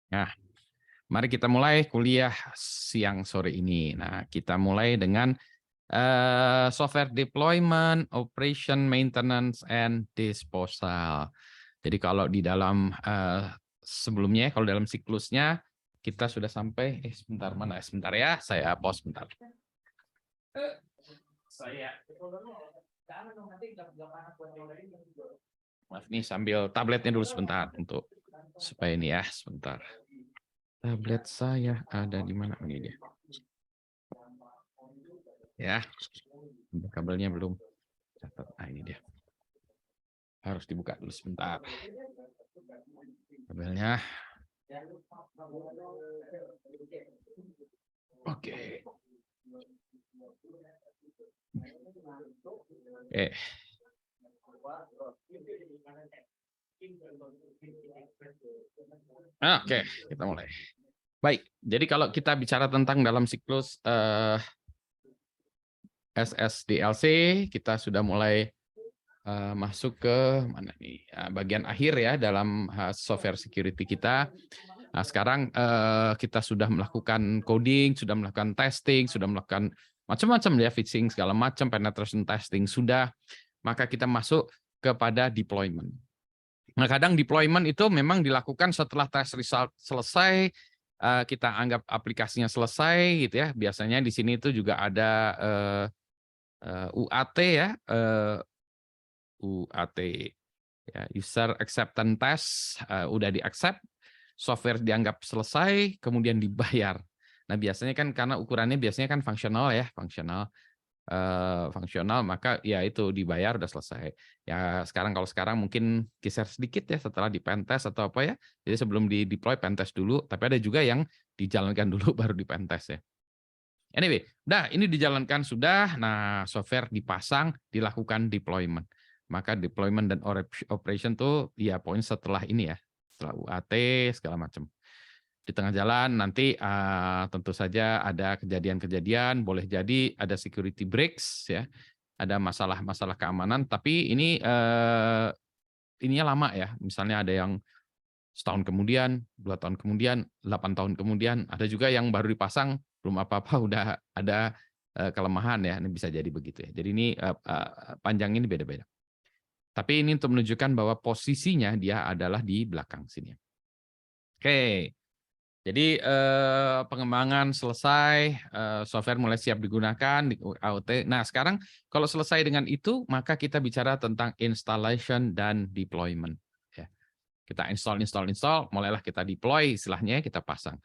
Nah, mari kita mulai kuliah siang sore ini. Nah, kita mulai dengan software deployment, operation, maintenance, and disposal. Jadi kalau di dalam sebelumnya, kalau dalam siklusnya kita sudah sampai. Sebentar mana? Sebentar ya, saya pause sebentar. Maaf nih sambil tabletnya dulu sebentar untuk supaya ini ya sebentar. Tablet saya ada di mana ini dia? Ya, kabelnya belum. Nah, ini dia. Harus dibuka dulu sebentar. Kabelnya. Oke. Oke. Oke, kita mulai. Baik, jadi kalau kita bicara tentang dalam siklus SSDLC, kita sudah mulai masuk ke mana nih bagian akhir ya dalam software security kita. Nah, sekarang kita sudah melakukan coding, sudah melakukan testing, sudah melakukan macam-macam ya, phishing segala macam, penetration testing sudah. Maka kita masuk kepada deployment. Nah, kadang deployment itu memang dilakukan setelah test result selesai, kita anggap aplikasinya selesai gitu ya. Biasanya di sini itu juga ada UAT ya, UAT ya, user acceptance test, udah di-accept, software dianggap selesai, kemudian dibayar. Nah, biasanya kan karena ukurannya biasanya kan fungsional ya, fungsional, maka ya itu dibayar udah selesai. Ya kalau sekarang mungkin geser sedikit ya setelah di pentest atau apa ya. Jadi sebelum di deploy pentest dulu, tapi ada juga yang dijalankan dulu baru di pentest ya. Anyway, ini dijalankan sudah. Nah, software dipasang, dilakukan deployment. Maka deployment dan operation tuh ya poin setelah ini ya, setelah UAT segala macam. Di tengah jalan nanti tentu saja ada kejadian-kejadian, boleh jadi ada security breaks ya, ada masalah-masalah keamanan, tapi ini ininya lama ya. Misalnya ada yang setahun kemudian, 2 tahun kemudian, 8 tahun kemudian, ada juga yang baru dipasang belum apa-apa udah ada kelemahan ya, ini bisa jadi begitu ya. Jadi ini panjang ini beda-beda. Tapi ini untuk menunjukkan bahwa posisinya dia adalah di belakang sini. Oke. Jadi pengembangan selesai, software mulai siap digunakan di AOT. Nah, sekarang kalau selesai dengan itu, maka kita bicara tentang installation dan deployment. Ya, kita install, mulailah kita deploy, istilahnya kita pasang.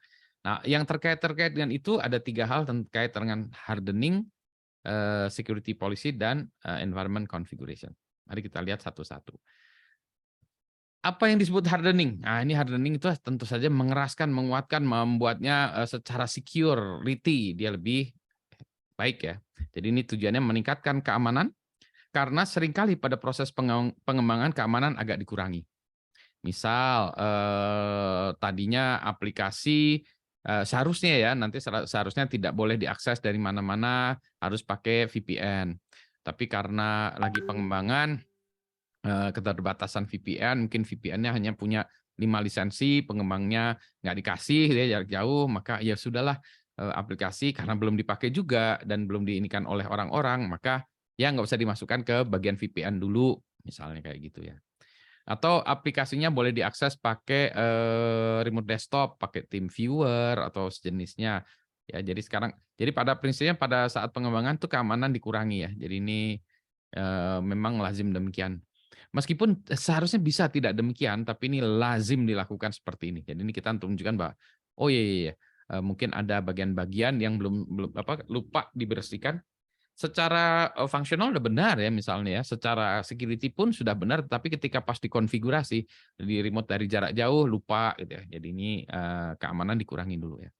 Nah, yang terkait dengan itu ada 3 hal terkait dengan hardening, security policy, dan environment configuration. Mari kita lihat satu-satu. Apa yang disebut hardening? Nah, ini hardening itu tentu saja mengeraskan, menguatkan, membuatnya secara security dia lebih baik ya. Jadi ini tujuannya meningkatkan keamanan karena seringkali pada proses pengembangan keamanan agak dikurangi. Misal tadinya aplikasi seharusnya ya nanti seharusnya tidak boleh diakses dari mana-mana, harus pakai VPN. Tapi karena lagi pengembangan keterbatasan VPN, mungkin VPN-nya hanya punya 5 lisensi, pengembangnya nggak dikasih ya jarak jauh, maka ya sudahlah aplikasi karena belum dipakai juga dan belum diinikan oleh orang-orang, maka ya nggak usah dimasukkan ke bagian VPN dulu, misalnya kayak gitu ya. Atau aplikasinya boleh diakses pakai remote desktop, pakai TeamViewer atau sejenisnya. Ya, jadi pada prinsipnya pada saat pengembangan tuh keamanan dikurangi ya. Jadi ini memang lazim demikian. Meskipun seharusnya bisa tidak demikian, tapi ini lazim dilakukan seperti ini. Jadi ini kita untuk menunjukkan bahwa, oh iya, iya, iya, mungkin ada bagian-bagian yang belum lupa dibersihkan. Secara fungsional udah benar ya misalnya ya, secara security pun sudah benar, tapi ketika pas dikonfigurasi di remote dari jarak jauh lupa gitu ya. Jadi ini keamanan dikurangi dulu ya.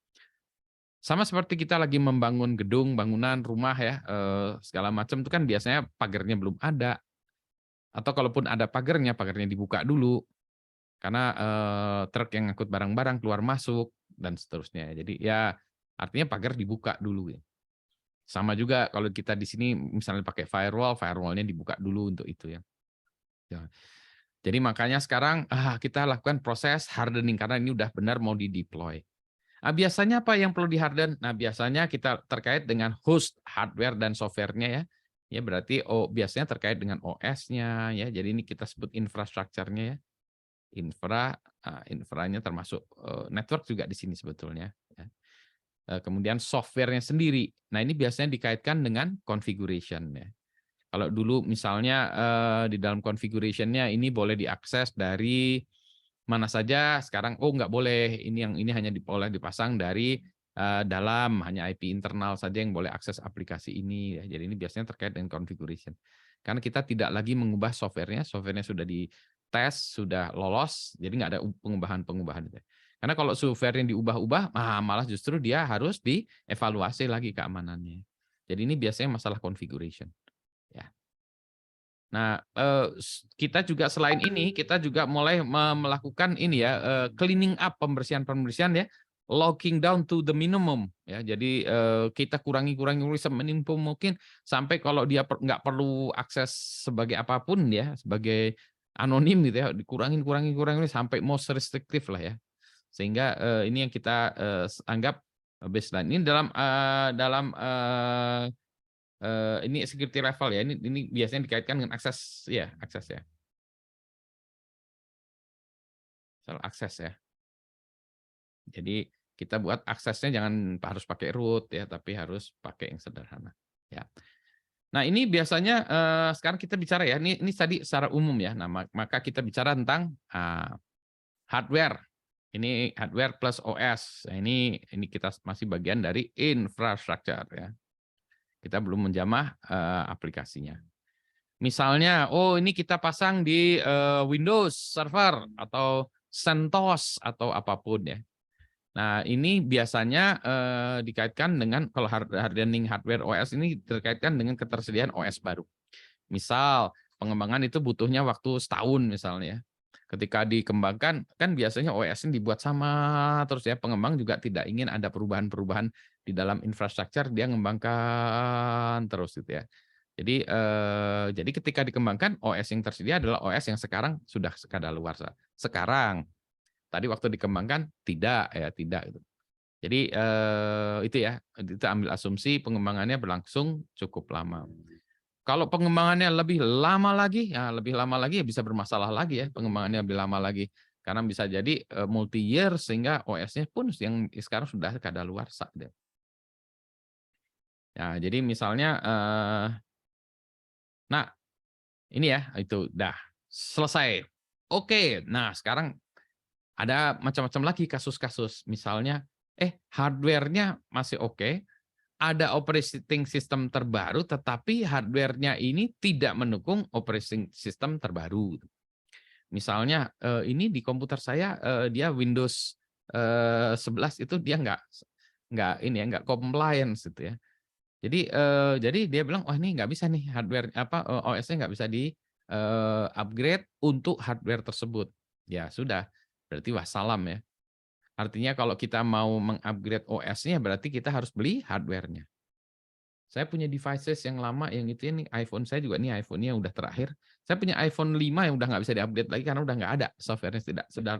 Sama seperti kita lagi membangun gedung, bangunan, rumah ya, segala macam itu kan biasanya pagarnya belum ada. Atau kalaupun ada pagarnya dibuka dulu, karena truk yang ngangkut barang-barang keluar masuk dan seterusnya. Jadi ya artinya pagar dibuka dulu ya. Sama juga kalau kita di sini misalnya pakai firewall, firewall-nya dibuka dulu untuk itu ya. Ya. Jadi makanya sekarang kita lakukan proses hardening karena ini udah benar mau di-deploy. Biasanya apa yang perlu di-harden? Nah, biasanya kita terkait dengan host hardware dan software-nya ya. Ya berarti biasanya terkait dengan OS-nya ya. Jadi ini kita sebut infrastrukturnya ya. Infranya termasuk network juga di sini sebetulnya ya. Kemudian software-nya sendiri. Nah, ini biasanya dikaitkan dengan configuration ya. Kalau dulu misalnya di dalam configuration-nya ini boleh diakses dari mana saja, sekarang nggak boleh. Ini hanya boleh dipasang dari dalam, hanya IP internal saja yang boleh akses aplikasi ini ya. Jadi ini biasanya terkait dengan configuration. Karena kita tidak lagi mengubah software-nya sudah dites, sudah lolos, jadi nggak ada pengubahan-pengubahan. Karena kalau software yang diubah-ubah, malah justru dia harus dievaluasi lagi keamanannya. Jadi ini biasanya masalah configuration. Ya. Nah, kita juga selain ini, kita juga mulai melakukan ini ya, cleaning up, pembersihan-pembersihan ya, logging down to the minimum ya. Jadi, kita kurangi seminimum mungkin sampai kalau dia nggak perlu akses sebagai apapun ya, sebagai anonim gitu ya, dikurangin sampai most restrictive lah ya. Sehingga, ini yang kita, anggap baseline. Ini ini security level ya, ini biasanya dikaitkan dengan akses ya, soal akses ya. Jadi kita buat aksesnya jangan harus pakai root ya, tapi harus pakai yang sederhana, ya. Nah ini biasanya, sekarang kita bicara ya, ini tadi secara umum ya, nah maka kita bicara tentang, hardware. Ini hardware plus OS, nah ini kita masih bagian dari infrastructure ya. Kita belum menjamah, aplikasinya. Misalnya, ini kita pasang di Windows Server atau CentOS atau apapun ya. Nah, ini biasanya dikaitkan dengan kalau hardening hardware OS ini terkaitkan dengan ketersediaan OS baru. Misal, pengembangan itu butuhnya waktu setahun misalnya. Ketika dikembangkan, kan biasanya OS-nya dibuat sama terus ya, pengembang juga tidak ingin ada perubahan-perubahan di dalam infrastruktur, dia ngembangkan terus gitu ya. Jadi ketika dikembangkan, OS yang tersedia adalah OS yang sekarang sudah kadaluarsa. Sekarang, tadi waktu dikembangkan tidak ya, tidak gitu. Jadi itu ya, kita ambil asumsi pengembangannya berlangsung cukup lama. Kalau pengembangannya lebih lama lagi, ya lebih lama lagi ya bisa bermasalah lagi ya, pengembangannya lebih lama lagi. Karena bisa jadi multi year sehingga OS-nya pun yang sekarang sudah kadaluarsa deh. Nah, jadi misalnya nah ini ya, itu udah selesai. Oke, nah sekarang ada macam-macam lagi kasus-kasus. Misalnya, hardware-nya masih oke, ada operating system terbaru, tetapi hardware-nya ini tidak mendukung operating system terbaru. Misalnya, ini di komputer saya, dia Windows 11 itu dia nggak ini ya, nggak compliance gitu ya. Jadi dia bilang, "Wah ini nggak bisa nih hardware OS-nya nggak bisa upgrade untuk hardware tersebut." Ya sudah, berarti wassalam ya. Artinya kalau kita mau meng-upgrade OS-nya berarti kita harus beli hardware-nya. Saya punya devices yang lama yang itu ini iPhone saya juga nih iPhone-nya udah terakhir. Saya punya iPhone 5 yang udah nggak bisa di-upgrade lagi karena udah nggak ada software-nya sudah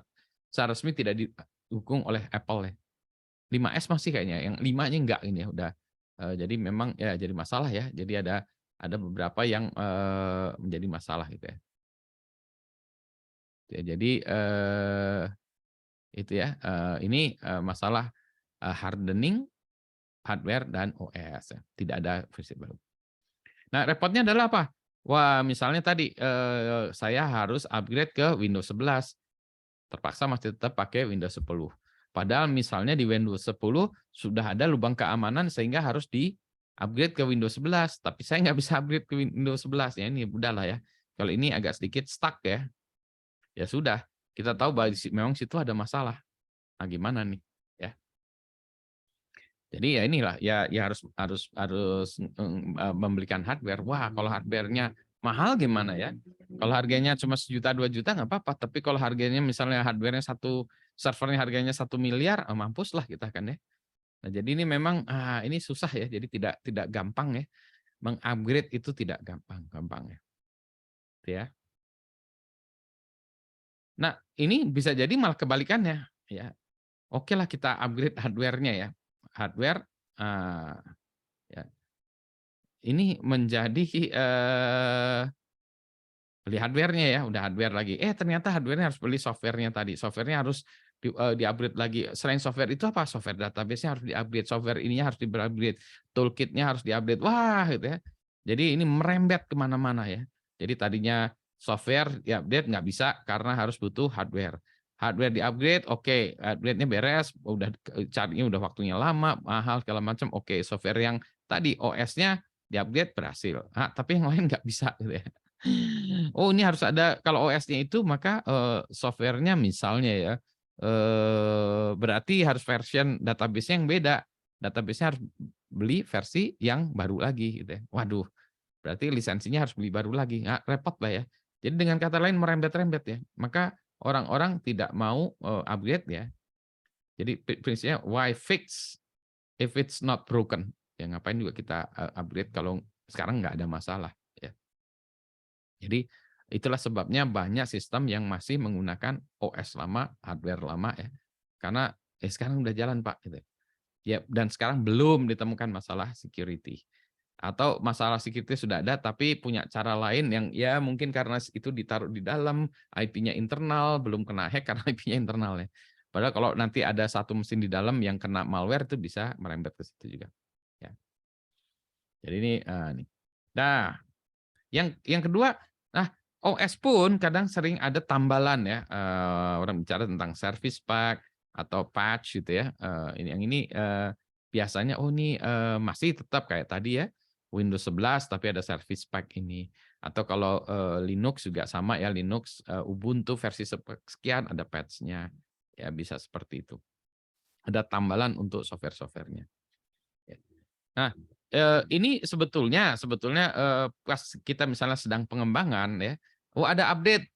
secara resmi tidak didukung oleh Apple ya. 5S masih kayaknya, yang 5-nya enggak ini ya udah. Jadi memang ya jadi masalah ya. Jadi ada beberapa yang, menjadi masalah gitu ya. Ya jadi, itu ya, ini, masalah, hardening hardware dan OS ya, tidak ada versi baru. Nah repotnya adalah apa? Wah misalnya tadi, saya harus upgrade ke Windows 11, terpaksa masih tetap pakai Windows 10. Padahal misalnya di Windows 10 sudah ada lubang keamanan sehingga harus di-upgrade ke Windows 11, tapi saya nggak bisa upgrade ke Windows 11, ya ini udahlah ya. Kalau ini agak sedikit stuck ya, ya sudah, kita tahu bahwa memang situ ada masalah. Nah gimana nih? Ya. Jadi ya inilah, ya harus membelikan hardware. Wah kalau hardware-nya mahal gimana ya? Kalau harganya cuma 1.000.000, 2.000.000 nggak apa-apa, tapi kalau harganya misalnya hardware-nya servernya harganya 1 miliar, mampus lah kita kan ya. Nah jadi ini memang, ini susah ya, jadi tidak gampang ya, meng-upgrade itu tidak gampang ya. Gitu ya. Nah, ini bisa jadi malah kebalikannya, ya. Oke lah kita upgrade hardware-nya ya. Hardware, ya, ini menjadi, beli hardware-nya ya, udah hardware lagi. Ternyata hardware-nya harus beli software-nya tadi. Software-nya harus di-upgrade lagi. Selain software itu apa? Software database-nya harus di-upgrade, software ininya harus di-upgrade, toolkit-nya harus di-upgrade. Wah, gitu ya. Jadi ini merembet ke mana-mana ya. Jadi tadinya software di-update nggak bisa karena harus butuh hardware. Hardware di-upgrade, oke, upgrade-nya beres, udah carinya udah waktunya lama, mahal segala macam. Oke, software yang tadi OS-nya di-upgrade berhasil. Tapi yang lain nggak bisa gitu ya. Oh, ini harus ada kalau OS-nya itu maka, software-nya misalnya ya, berarti harus version database-nya yang beda. Database-nya harus beli versi yang baru lagi gitu ya. Waduh, berarti lisensinya harus beli baru lagi, repot lah ya. Jadi dengan kata lain merembet-rembet ya. Maka orang-orang tidak mau, upgrade ya. Jadi prinsipnya why fix if it's not broken. Ya ngapain juga kita, upgrade kalau sekarang nggak ada masalah ya. Jadi itulah sebabnya banyak sistem yang masih menggunakan OS lama, hardware lama ya. Karena sekarang udah jalan Pak gitu. Ya dan sekarang belum ditemukan masalah security. Atau masalah security sudah ada tapi punya cara lain yang ya mungkin karena itu ditaruh di dalam, IP-nya internal, belum kena hack karena IP-nya internal ya. Padahal kalau nanti ada satu mesin di dalam yang kena malware itu bisa merembet ke situ juga. Ya. Jadi ini, nih. Nah, yang kedua, nah OS pun kadang sering ada tambalan ya, orang bicara tentang service pack atau patch gitu ya, ini yang ini, biasanya, oh ini, masih tetap kayak tadi ya, Windows 11 tapi ada service pack ini. Atau kalau, Linux juga sama ya, Linux, Ubuntu versi sekian ada patch-nya, ya bisa seperti itu. Ada tambalan untuk software-software-nya. Ya. Nah, ini sebetulnya, pas kita misalnya sedang pengembangan ya, oh ada update,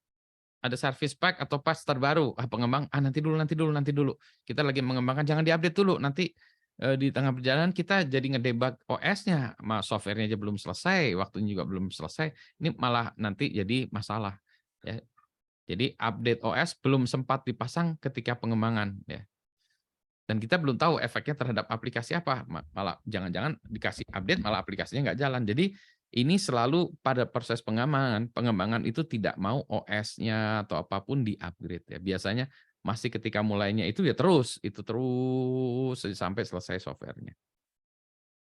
ada service pack atau patch terbaru, pengembang, nanti dulu, kita lagi mengembangkan jangan di-update dulu, nanti, di tengah perjalanan kita jadi ngedebug OS-nya, software-nya aja belum selesai, waktunya juga belum selesai, ini malah nanti jadi masalah, ya. Jadi update OS belum sempat dipasang ketika pengembangan, ya. Dan kita belum tahu efeknya terhadap aplikasi apa, malah jangan-jangan dikasih update malah aplikasinya nggak jalan. Jadi ini selalu pada proses pengembangan itu tidak mau OS-nya atau apapun di-upgrade ya. Biasanya masih ketika mulainya itu ya itu terus sampai selesai software-nya.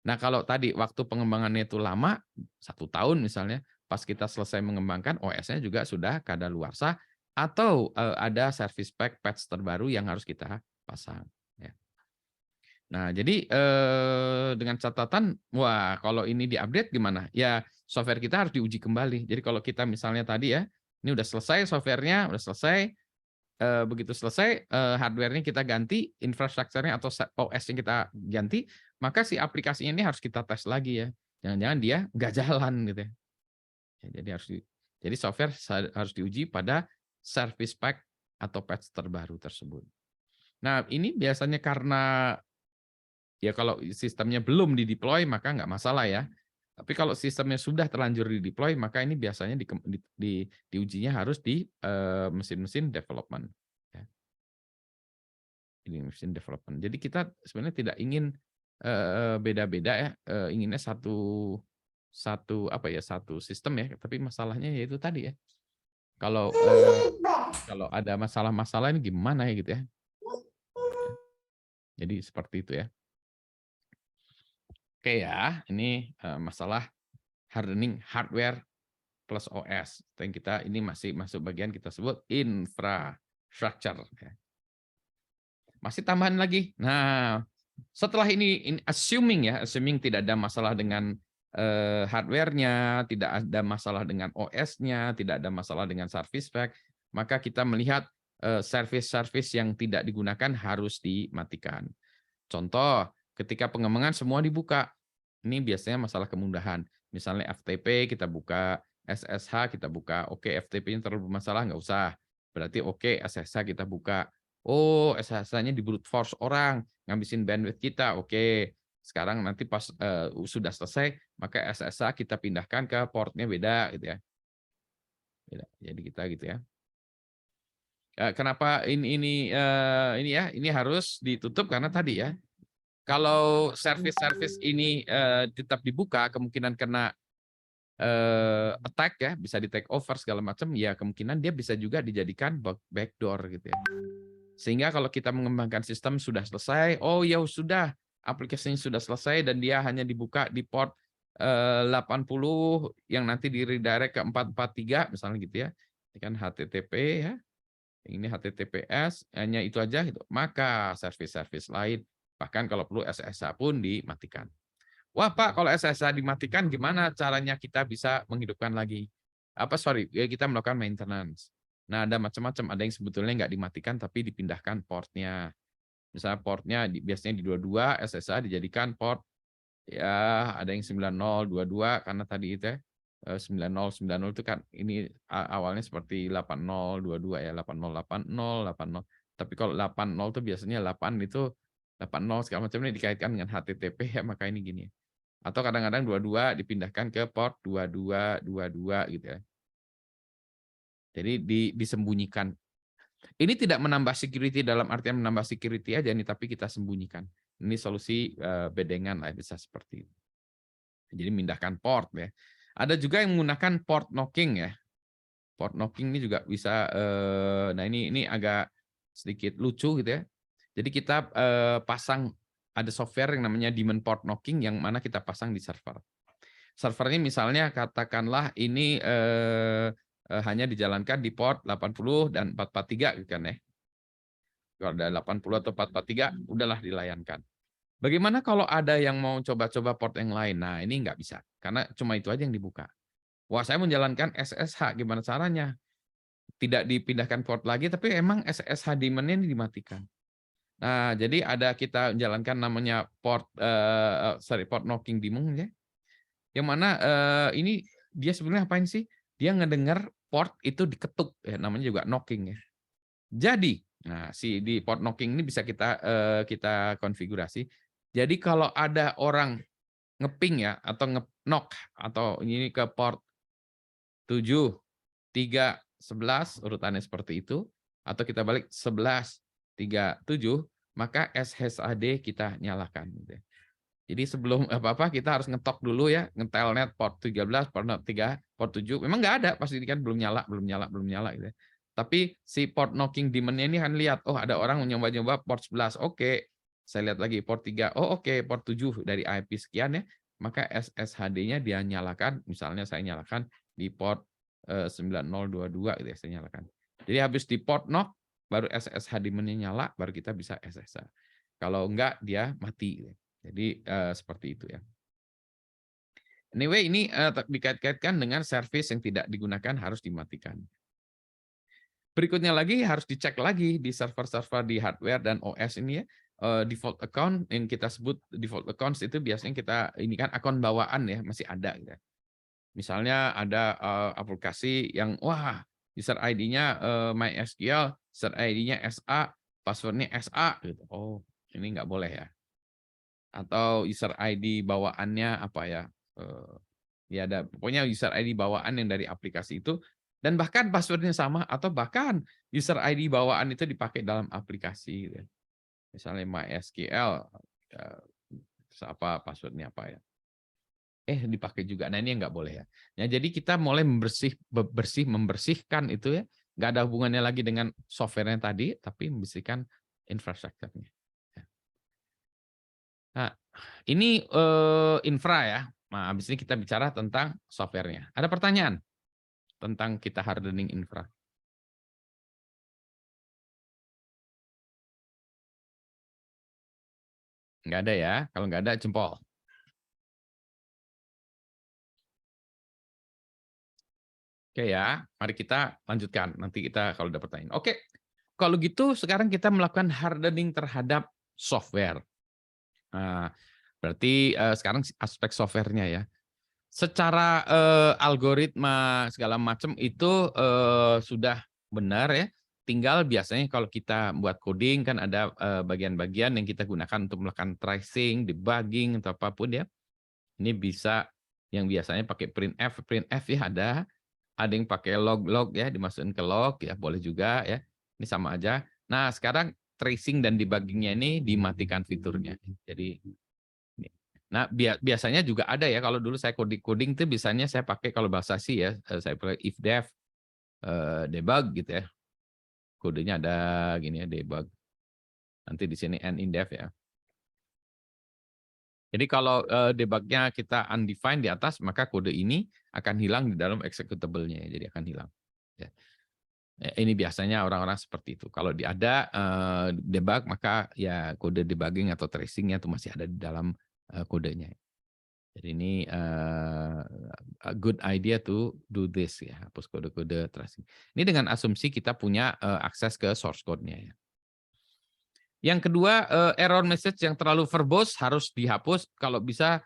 Nah kalau tadi waktu pengembangannya itu lama, 1 tahun misalnya, pas kita selesai mengembangkan OS-nya juga sudah kadaluarsa atau, ada service pack patch terbaru yang harus kita pasang, ya. Nah, jadi, dengan catatan, wah kalau ini di-update gimana? Ya software kita harus diuji kembali. Jadi kalau kita misalnya tadi ya, ini udah selesai software-nya, udah selesai, begitu selesai, hardware-nya kita ganti, infrastrukturnya atau OS-nya kita ganti, maka si aplikasinya ini harus kita tes lagi ya. Jangan-jangan dia nggak jalan gitu ya. Jadi software harus diuji pada service pack atau patch terbaru tersebut. Nah, ini biasanya karena ya kalau sistemnya belum di-deploy maka nggak masalah ya. Tapi kalau sistemnya sudah terlanjur di-deploy maka ini biasanya diujinya harus di, mesin-mesin development, ya. Ini mesin development. Jadi kita sebenarnya tidak ingin, beda-beda ya, inginnya satu satu apa ya, satu sistem ya, tapi masalahnya ya itu tadi ya, kalau, kalau ada masalah-masalah ini gimana ya gitu ya. Jadi seperti itu ya. Oke ya, ini, masalah hardening hardware plus OS. Dan kita ini masih masuk bagian kita sebut infrastructure. Ya. Masih tambahan lagi. Nah, setelah ini assuming tidak ada masalah dengan hardware-nya, tidak ada masalah dengan OS-nya, tidak ada masalah dengan service pack, maka kita melihat service-service yang tidak digunakan harus dimatikan. Contoh, ketika pengembangan semua dibuka. Ini biasanya masalah kemudahan. Misalnya FTP kita buka, SSH kita buka. Oke, FTP-nya terlalu bermasalah, nggak usah. Berarti oke, SSH kita buka. Oh, SSH-nya di brute force orang, ngabisin bandwidth kita. Oke, sekarang nanti pas sudah selesai, maka SSH kita pindahkan ke portnya beda, gitu ya. Beda. Jadi kita gitu ya. Kenapa ini ya, ini harus ditutup karena tadi ya, kalau service-service ini tetap dibuka, kemungkinan kena attack ya, bisa di take over segala macam, ya kemungkinan dia bisa juga dijadikan backdoor gitu ya. Sehingga kalau kita mengembangkan sistem sudah selesai, oh ya sudah, aplikasinya sudah selesai dan dia hanya dibuka di port 80 yang nanti di redirect ke 443 misalnya gitu ya. Ini kan HTTP ya. Ini HTTPS, hanya itu aja gitu. Maka service-service lain bahkan kalau perlu SSH pun dimatikan. Wah Pak, kalau SSH dimatikan gimana caranya kita bisa menghidupkan lagi? Kita melakukan maintenance. Nah, ada macam-macam. Ada yang sebetulnya nggak dimatikan tapi dipindahkan portnya. Misalnya portnya biasanya di 22, SSH dijadikan port ya ada yang 9022 karena tadi itu ya 9090 itu kan ini awalnya seperti 8022 ya 8080 80. Tapi kalau 80 itu biasanya 8 itu 80 segala macam ini dikaitkan dengan HTTP ya maka ini gini. Atau kadang-kadang 22 dipindahkan ke port 2222 gitu ya. Jadi disembunyikan. Ini tidak menambah security dalam artian menambah security aja nih, tapi kita sembunyikan. Ini solusi bedengan lah bisa seperti itu. Jadi mindahkan port ya. Ada juga yang menggunakan port knocking ya. Port knocking ini juga bisa. Nah ini agak sedikit lucu gitu ya. Jadi kita pasang ada software yang namanya daemon port knocking yang mana kita pasang di server. Servernya misalnya katakanlah ini hanya dijalankan di port 80 dan 443 gitu kan ya. Kalau ada 80 atau 443 udahlah dilayankan. Bagaimana kalau ada yang mau coba-coba port yang lain? Nah, ini nggak bisa karena cuma itu aja yang dibuka. Wah, saya menjalankan SSH, gimana caranya? Tidak dipindahkan port lagi, tapi emang SSH daemon-nya ini dimatikan. Nah, jadi ada kita menjalankan namanya port knocking daemon ya. Yang mana ini dia sebenarnya apain sih? Dia ngedengar port itu diketuk ya, namanya juga knocking ya. Jadi, nah di port knocking ini bisa kita konfigurasi. Jadi kalau ada orang ngeping ya atau nge-knock atau ini ke port 7, 3, 11 urutannya seperti itu atau kita balik 11, 3, 7 maka SSHD kita nyalakan gitu ya. Jadi sebelum apa-apa kita harus ngetok dulu ya, ngetelnet port 13, port 3, port 7. Memang nggak ada pasti kan belum nyala gitu ya. Tapi si port knocking daemon-nya ini kan lihat, oh ada orang nyoba-nyoba port 11. Oke. Saya lihat lagi port 3. Oh oke, port 7 dari IP sekian ya. Maka SSHD-nya dia nyalakan, misalnya saya nyalakan di port 9022 gitu ya, saya nyalakan. Jadi habis di port knock baru SSH daemon-nya nyala, baru kita bisa SSH. Kalau enggak dia mati gitu. Jadi seperti itu ya. Anyway, ini dikait-kaitkan dengan service yang tidak digunakan harus dimatikan. Berikutnya lagi harus dicek lagi di server-server di hardware dan OS ini ya. Default account yang kita sebut default accounts itu biasanya kita ini kan akun bawaan ya masih ada gitu. Misalnya ada aplikasi yang wah user ID-nya MySQL, user ID-nya SA, password-nya SA gitu. Oh, ini nggak boleh ya. Atau user ID bawaannya apa ya? Ya ada pokoknya user ID bawaan yang dari aplikasi itu dan bahkan passwordnya sama atau bahkan user ID bawaan itu dipakai dalam aplikasi gitu ya. Misalnya MySQL apa passwordnya apa ya? Dipakai juga. Nah, ini yang nggak boleh ya. Ya, jadi kita mulai membersihkan itu ya. Nggak ada hubungannya lagi dengan software-nya tadi, tapi membersihkan infrastrukturnya. Ya. Nah, ini infra ya. Nah, habis ini kita bicara tentang software-nya. Ada pertanyaan tentang kita hardening infra? Nggak ada ya. Kalau nggak ada, jempol. Oke ya, mari kita lanjutkan. Nanti kita kalau ada pertanyaan. Oke, kalau gitu sekarang kita melakukan hardening terhadap software. Nah, berarti sekarang aspek software-nya ya. Secara algoritma segala macam itu sudah benar ya. Tinggal biasanya kalau kita buat coding kan ada bagian-bagian yang kita gunakan untuk melakukan tracing, debugging atau apapun ya. Ini bisa yang biasanya pakai printf ya ada yang pakai log-log ya dimasukin ke log ya boleh juga ya. Ini sama aja. Nah, sekarang tracing dan debugging-nya ini dimatikan fiturnya. Jadi nah, biasanya juga ada ya, kalau dulu saya coding itu biasanya saya pakai kalau bahasa C ya, saya pakai if def debug gitu ya. Kodenya ada gini ya, debug. Nanti di sini end in def ya. Jadi kalau debugnya kita undefined di atas, maka kode ini akan hilang di dalam executable-nya, ya, jadi akan hilang. Ya. Ini biasanya orang-orang seperti itu. Kalau ada debug, maka ya kode debugging atau tracing-nya itu masih ada di dalam kodenya. Jadi ini a good idea to do this ya, hapus kode-kode tracing. Ini dengan asumsi kita punya akses ke source code-nya ya. Yang kedua, error message yang terlalu verbose harus dihapus, kalau bisa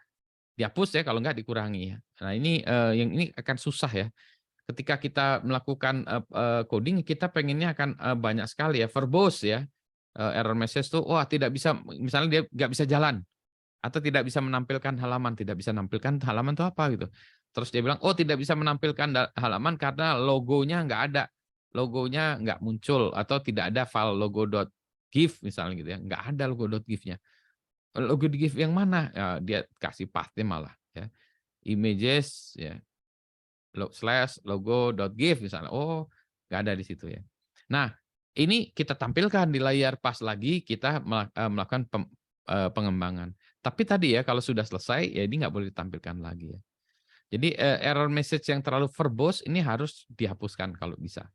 dihapus ya, kalau enggak dikurangi ya. Nah ini yang ini akan susah ya. Ketika kita melakukan coding, kita pengennya akan banyak sekali ya, verbose ya. Error message tuh, wah tidak bisa, misalnya dia nggak bisa jalan, atau tidak bisa menampilkan halaman, tidak bisa menampilkan halaman itu apa gitu. Terus dia bilang, oh tidak bisa menampilkan halaman karena logonya nggak ada, logonya nggak muncul, atau tidak ada file logo.gif misalnya gitu ya, nggak ada logo.gif-nya. Logo di GIF yang mana? Ya, dia kasih pathnya malah ya. Images ya, slash logo.gif misalnya. Oh, nggak ada di situ ya. Nah, ini kita tampilkan di layar pas lagi kita melakukan pengembangan. Tapi tadi ya kalau sudah selesai ya ini nggak boleh ditampilkan lagi ya. Jadi error message yang terlalu verbose ini harus dihapuskan kalau bisa.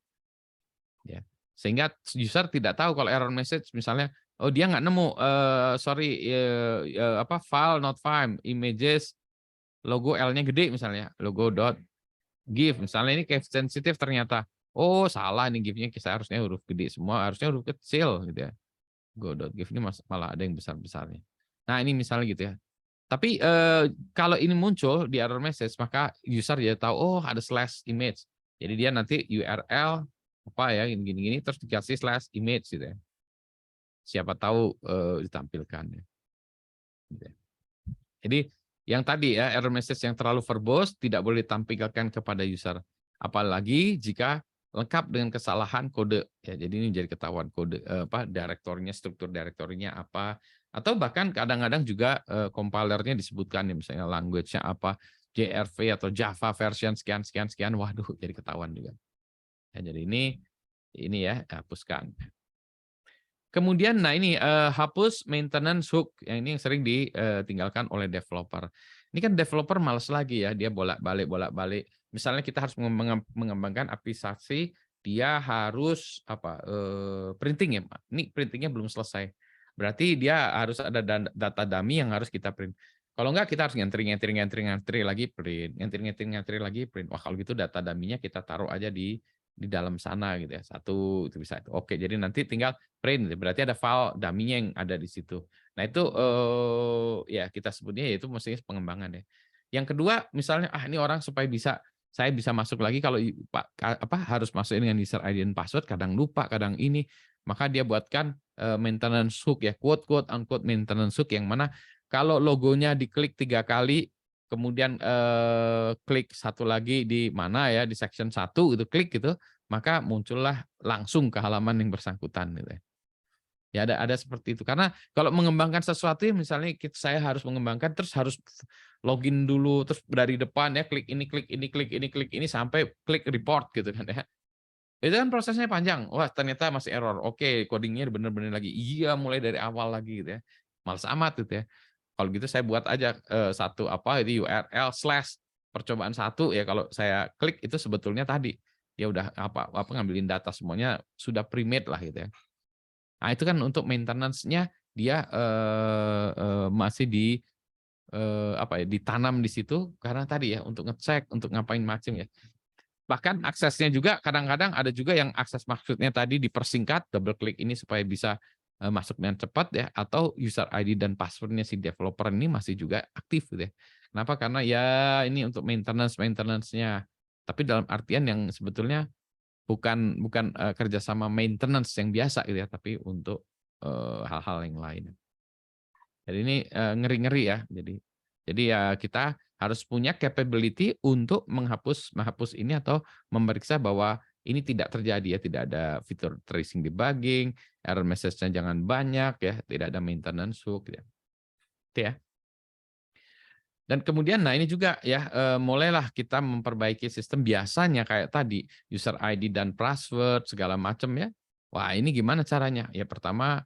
Ya. Sehingga user tidak tahu kalau error message misalnya, oh dia nggak nemu, sorry, apa, file not found, images, logo L-nya gede misalnya, logo.gif, misalnya ini case sensitif ternyata, oh salah nih GIF-nya, saya harusnya huruf gede semua, harusnya huruf kecil gitu ya. Go.gif ini malah ada yang besar-besarnya. Nah ini misalnya gitu ya. Tapi kalau ini muncul di error message, maka user dia tahu, oh ada slash image. Jadi dia nanti URL apa ya gini-gini terus dikasih slash image gitu ya. Siapa tahu ditampilkan ya. Gitu ya. Jadi yang tadi ya error message yang terlalu verbose tidak boleh ditampilkan kepada user. Apalagi jika lengkap dengan kesalahan kode ya. Jadi ini jadi ketahuan kode apa direktorinya, struktur direktorinya apa, atau bahkan kadang-kadang juga compilernya disebutkan ya, misalnya language-nya apa, JRV atau Java version sekian sekian sekian, waduh jadi ketahuan juga. Ya, jadi ini ya hapuskan. Kemudian, nah ini hapus maintenance hook, yang ini yang sering ditinggalkan oleh developer. Ini kan developer malas lagi ya, dia bolak-balik. Misalnya kita harus mengembangkan aplikasi, dia harus apa printing ya, ini printingnya belum selesai. Berarti dia harus ada data dummy yang harus kita print. Kalau enggak kita harus ngantri lagi print, ngantri lagi print. Wah kalau gitu data dummy-nya kita taruh aja di dalam sana gitu ya. Satu itu bisa. Oke, jadi nanti tinggal print, berarti ada file dummy-nya yang ada di situ. Nah itu ya kita sebutnya yaitu mestinya pengembangan ya. Yang kedua misalnya ini orang supaya saya bisa masuk lagi kalau harus masuk dengan user ID dan password, kadang lupa, kadang ini, maka dia buatkan maintenance hook ya, quote unquote maintenance hook yang mana kalau logonya diklik 3 kali, kemudian klik satu lagi di mana ya, di section 1 gitu, klik gitu, maka muncullah langsung ke halaman yang bersangkutan gitu ya. Ya ada seperti itu. Karena kalau mengembangkan sesuatu ya misalnya saya harus mengembangkan terus harus login dulu terus dari depan ya klik ini klik ini klik ini klik ini sampai klik report gitu kan ya. Itu kan prosesnya panjang. Wah, ternyata masih error. Oke, codingnya bener-bener lagi. Iya, mulai dari awal lagi gitu ya. Males amat gitu ya. Kalau gitu saya buat aja satu apa itu URL slash percobaan satu ya kalau saya klik itu sebetulnya tadi ya udah apa ngambilin data semuanya sudah pre-made lah gitu ya. Nah, itu kan untuk maintenance-nya dia masih apa ya, ditanam di situ karena tadi ya untuk ngecek, untuk ngapain macam ya. Bahkan aksesnya juga kadang-kadang ada juga yang akses maksudnya tadi dipersingkat, double klik ini supaya bisa masuk dengan cepat ya, atau user ID dan password-nya si developer ini masih juga aktif gitu ya. Kenapa? Karena ya ini untuk maintenance-nya. Tapi dalam artian yang sebetulnya bukan kerjasama maintenance yang biasa gitu ya, tapi untuk hal-hal yang lain. Jadi ini ngeri-ngeri ya. Jadi ya kita harus punya capability untuk menghapus ini atau memeriksa bahwa ini tidak terjadi ya, tidak ada fitur tracing debugging, error message-nya jangan banyak ya, tidak ada maintenance hook ya. Itu ya. Dan kemudian nah ini juga ya mulailah kita memperbaiki sistem biasanya kayak tadi user ID dan password segala macam ya. Wah, ini gimana caranya? Ya pertama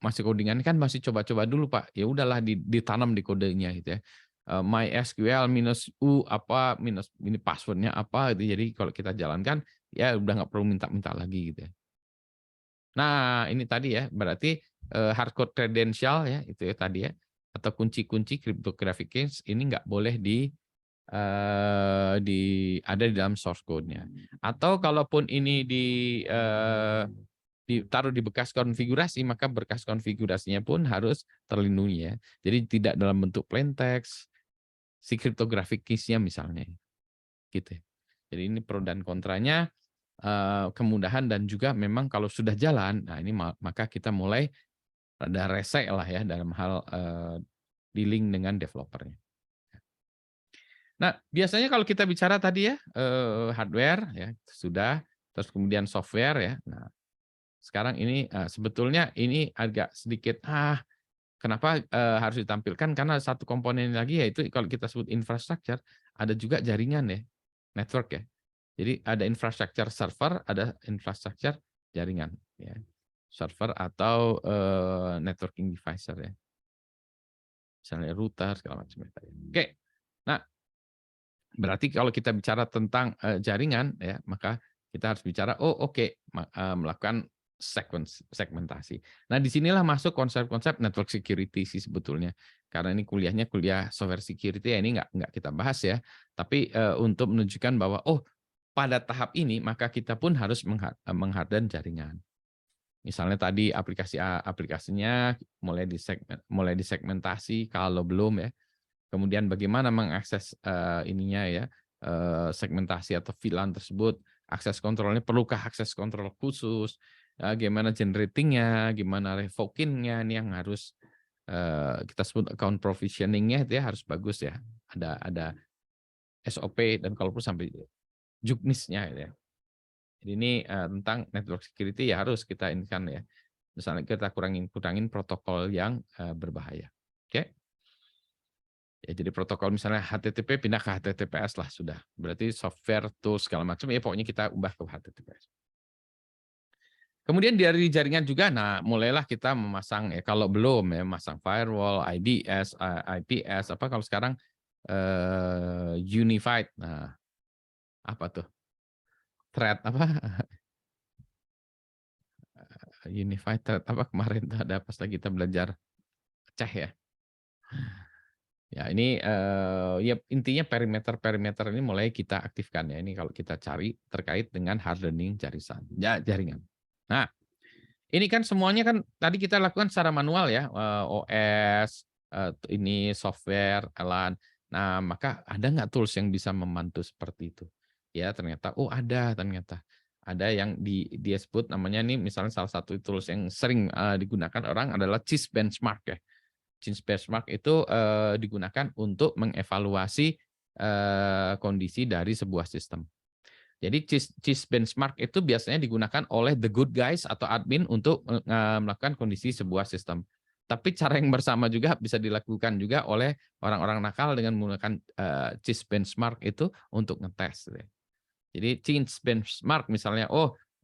masih codingan kan masih coba-coba dulu Pak. Ya udahlah ditanam di kodenya gitu ya. MySQL minus U apa minus ini passwordnya apa gitu. Jadi kalau kita jalankan ya udah nggak perlu minta-minta lagi gitu ya. Nah, ini tadi ya, berarti hardcode credential ya, itu ya tadi ya, atau kunci-kunci cryptographic keys ini nggak boleh ada di dalam source code-nya. Atau kalaupun ini ditaruh di bekas konfigurasi, maka bekas konfigurasinya pun harus terlindungi ya. Jadi tidak dalam bentuk plain text, si cryptographic keys-nya misalnya, gitu ya. Jadi ini pro dan kontranya. Kemudahan dan juga memang kalau sudah jalan, nah ini maka kita mulai ada rese lah ya dalam hal dealing dengan developernya. Nah, biasanya kalau kita bicara tadi ya hardware ya sudah, terus kemudian software ya. Nah, sekarang ini sebetulnya ini agak sedikit kenapa harus ditampilkan karena satu komponen lagi yaitu kalau kita sebut infrastructure ada juga jaringan ya, network ya. Jadi ada infrastruktur server, ada infrastruktur jaringan, ya. Server atau networking device ya. Misalnya router segala macam ya. Oke. Nah, berarti kalau kita bicara tentang jaringan ya, maka kita harus bicara melakukan segmentasi. Nah, disinilah masuk konsep-konsep network security sih sebetulnya. Karena ini kuliahnya kuliah software security ya, ini nggak kita bahas ya. Tapi untuk menunjukkan bahwa pada tahap ini maka kita pun harus mengharden jaringan. Misalnya tadi aplikasinya mulai disegmentasi kalau belum ya. Kemudian bagaimana mengakses ininya ya segmentasi atau VLAN tersebut, akses kontrolnya perlukah akses kontrol khusus, gimana generatingnya, gimana revoking-nya ini yang harus kita sebut account provisioning-nya itu ya harus bagus ya. Ada SOP dan kalaupun sampai juknisnya ya. Jadi ini tentang network security ya harus kita inikan ya. Misalnya kita kurangin protokol yang berbahaya. Oke. Ya, jadi protokol misalnya HTTP pindah ke HTTPS lah sudah. Berarti software tools segala macam ya pokoknya kita ubah ke HTTPS. Kemudian dari jaringan juga, nah mulailah kita memasang ya kalau belum ya masang firewall, IDS, IPS apa kalau sekarang unified. Nah apa tuh? Thread apa? Unified thread apa kemarin tuh ada pas lagi kita belajar ceh ya. Ya ini ya intinya perimeter ini mulai kita aktifkan ya. Ini kalau kita cari terkait dengan hardening jaringan. Nah, ini kan semuanya kan tadi kita lakukan secara manual ya, OS, ini software, LAN. Nah, maka ada nggak tools yang bisa membantu seperti itu? Ya ternyata, ada ternyata. Ada yang dia sebut namanya nih misalnya salah satu tools yang sering digunakan orang adalah CIS benchmark ya. CIS benchmark itu digunakan untuk mengevaluasi kondisi dari sebuah sistem. Jadi CIS benchmark itu biasanya digunakan oleh the good guys atau admin untuk melakukan kondisi sebuah sistem. Tapi cara yang bersama juga bisa dilakukan juga oleh orang-orang nakal dengan menggunakan CIS benchmark itu untuk ngetes. Jadi CIS benchmark misalnya,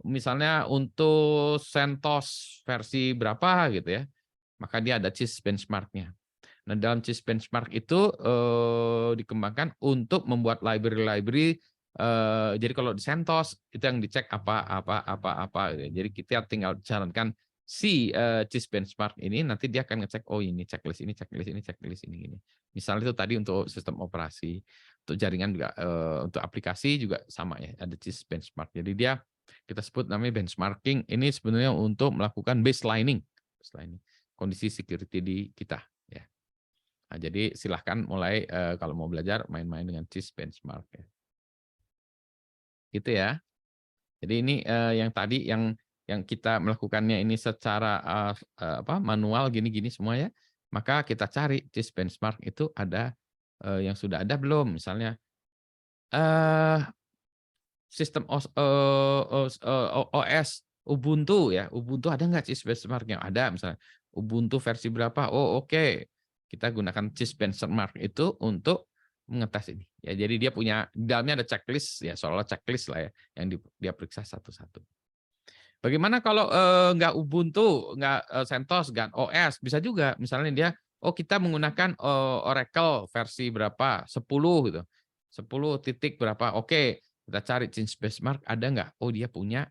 misalnya untuk CentOS versi berapa gitu ya, maka dia ada CIS benchmark-nya. Nah, dalam CIS benchmark itu dikembangkan untuk membuat library-library. Jadi kalau di CentOS itu yang dicek apa. Jadi kita tinggal jalankan si CIS benchmark ini, nanti dia akan ngecek ini checklist ini, checklist ini, checklist ini. Misalnya itu tadi untuk sistem operasi, untuk jaringan juga, untuk aplikasi juga sama ya, ada CIS benchmark. Jadi dia kita sebut namanya benchmarking. Ini sebenarnya untuk melakukan baselining kondisi security di kita. Ya. Nah, jadi silahkan mulai kalau mau belajar main-main dengan CIS benchmark ya. Gitu ya. Jadi ini yang tadi yang kita melakukannya ini secara manual gini-gini semua ya. Maka kita cari CIS benchmark itu ada yang sudah ada belum misalnya sistem OS Ubuntu ya. Ubuntu ada nggak CIS benchmark-nya? Ada misalnya. Ubuntu versi berapa? Oh oke. Kita gunakan CIS benchmark itu untuk mengetes ini. Ya, jadi dia punya di dalamnya ada checklist ya, seolah checklist lah ya yang dia periksa satu-satu. Bagaimana kalau nggak Ubuntu, nggak CentOS, nggak OS, bisa juga. Misalnya dia, oh kita menggunakan Oracle versi berapa, 10 gitu, 10 titik berapa. Oke, kita cari change benchmark ada nggak? Oh dia punya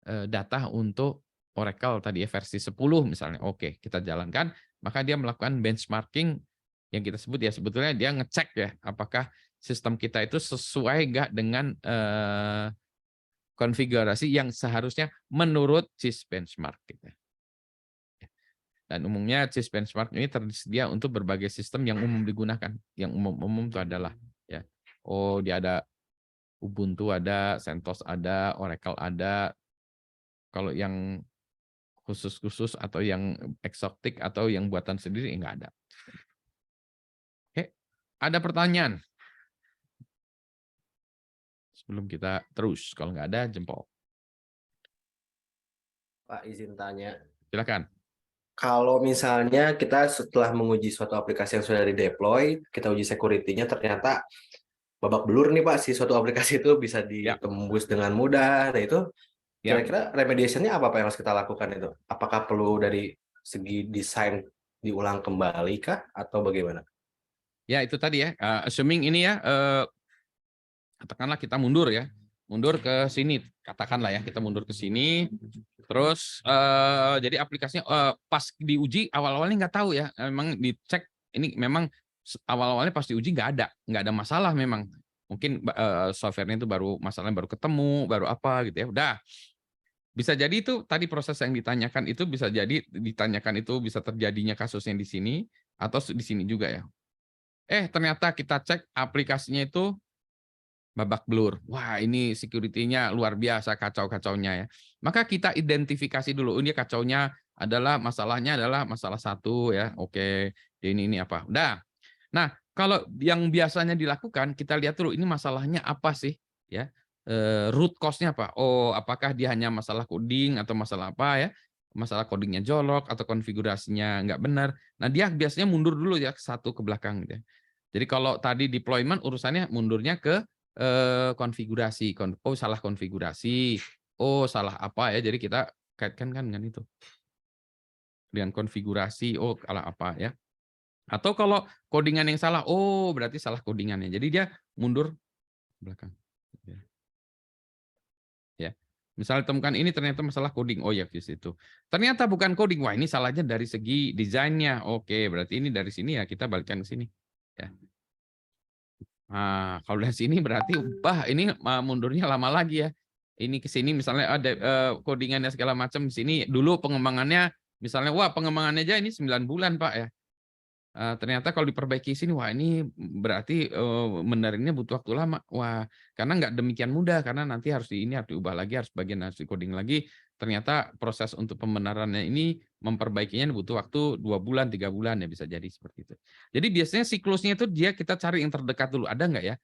data untuk Oracle tadi ya versi 10 misalnya. Oke, kita jalankan, maka dia melakukan benchmarking yang kita sebut ya sebetulnya dia ngecek ya apakah sistem kita itu sesuai nggak dengan konfigurasi yang seharusnya menurut CIS benchmark gitu. Dan umumnya CIS benchmark ini tersedia untuk berbagai sistem yang umum digunakan. Yang umum-umum itu adalah ya. Oh, dia ada Ubuntu ada, CentOS ada, Oracle ada. Kalau yang khusus-khusus atau yang eksotik atau yang buatan sendiri enggak ada. Oke, ada pertanyaan? Sebelum kita terus, kalau nggak ada jempol. Pak, izin tanya. Silakan. Kalau misalnya kita setelah menguji suatu aplikasi yang sudah di-deploy, kita uji security-nya ternyata babak belur nih Pak, si suatu aplikasi itu bisa Ya, ditembus dengan mudah. Nah itu ya. kira-kira remediation-nya apa Pak yang harus kita lakukan itu? Apakah perlu dari segi desain diulang kembali kah atau bagaimana? Ya, itu tadi ya. Assuming ini ya, katakanlah kita mundur ya. Mundur ke sini. Katakanlah ya, kita mundur ke sini. Terus, jadi aplikasinya pas diuji, awal-awalnya nggak tahu ya. Memang dicek, ini memang awal-awalnya pas diuji nggak ada masalah memang. Mungkin software-nya itu baru masalahnya baru ketemu, baru apa gitu ya. Udah, bisa jadi itu tadi proses yang ditanyakan itu bisa jadi ditanyakan itu bisa terjadinya kasusnya di sini atau di sini juga ya. Ternyata kita cek aplikasinya itu babak belur. Wah, ini security-nya luar biasa kacau-kacaunya ya. Maka kita identifikasi dulu, ini kacaunya adalah masalahnya adalah masalah satu ya. Oke, ini apa. Udah. Nah, kalau yang biasanya dilakukan kita lihat dulu ini masalahnya apa sih ya. Root cause-nya apa? Oh, apakah dia hanya masalah coding atau masalah apa ya? Masalah codingnya jolok atau konfigurasinya nggak benar. Nah, dia biasanya mundur dulu ya satu ke belakang gitu ya. Jadi kalau tadi deployment urusannya mundurnya ke konfigurasi. Oh, salah konfigurasi. Oh, salah apa ya. Jadi kita kaitkan kan dengan itu. Dengan konfigurasi, oh salah apa ya. Atau kalau codingan yang salah, oh berarti salah codingannya. Jadi dia mundur ke belakang. Ya. Misalnya temukan ini ternyata masalah coding. Oh ya di situ. Ternyata bukan coding. Wah, ini salahnya dari segi desainnya. Oke, berarti ini dari sini ya kita balikkan ke sini. Ya. Nah, kalau dari sini berarti ini mundurnya lama lagi ya. Ini ke sini misalnya ada codingannya segala macam di sini dulu pengembangannya misalnya wah pengembangannya aja ini 9 bulan, Pak ya. Ternyata kalau diperbaiki sini, wah ini berarti benerinnya butuh waktu lama. Wah, karena nggak demikian mudah, karena nanti harus harus diubah lagi, harus bagian harus di-coding lagi. Ternyata proses untuk pembenarannya ini memperbaikinya butuh waktu 2 bulan, 3 bulan ya bisa jadi seperti itu. Jadi biasanya siklusnya itu kita cari yang terdekat dulu. Ada nggak ya